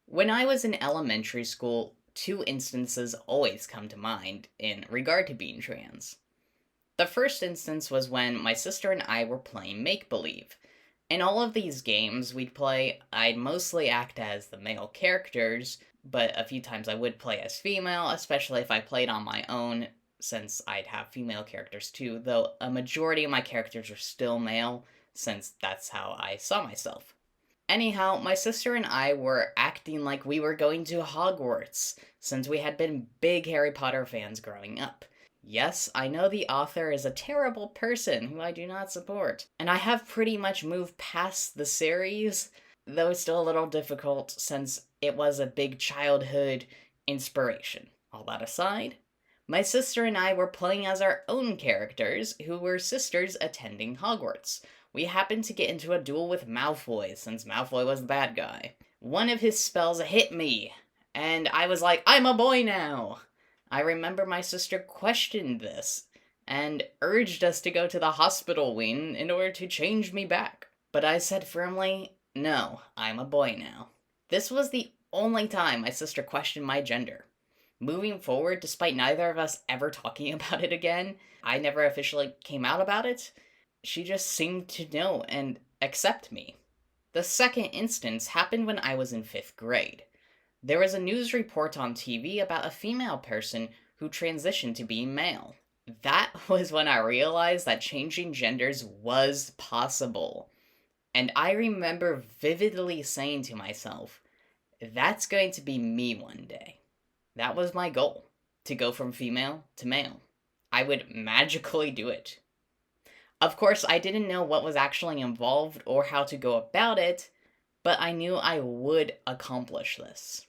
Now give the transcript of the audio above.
When I was in elementary school, two instances always come to mind in regard to being trans. The first instance was when my sister and I were playing make believe. In all of these games we'd play, I'd mostly act as the male characters, but a few times I would play as female, especially if I played on my own, since I'd have female characters too, though a majority of my characters are still male, since that's how I saw myself. Anyhow, my sister and I were acting like we were going to Hogwarts, since we had been big Harry Potter fans growing up. Yes, I know the author is a terrible person who I do not support, and I have pretty much moved past the series, though it's still a little difficult since it was a big childhood inspiration. All that aside, my sister and I were playing as our own characters who were sisters attending Hogwarts. We happened to get into a duel with Malfoy, since Malfoy was the bad guy. One of his spells hit me, and I was like, I'm a boy now! I remember my sister questioned this, and urged us to go to the hospital wing in order to change me back. But I said firmly, no, I'm a boy now. This was the only time my sister questioned my gender. Moving forward, despite neither of us ever talking about it again, I never officially came out about it. She just seemed to know and accept me. The second instance happened when I was in 5th grade. There was a news report on TV about a female person who transitioned to being male. That was when I realized that changing genders was possible. And I remember vividly saying to myself, that's going to be me one day. That was my goal, to go from female to male. I would magically do it. Of course, I didn't know what was actually involved or how to go about it, but I knew I would accomplish this.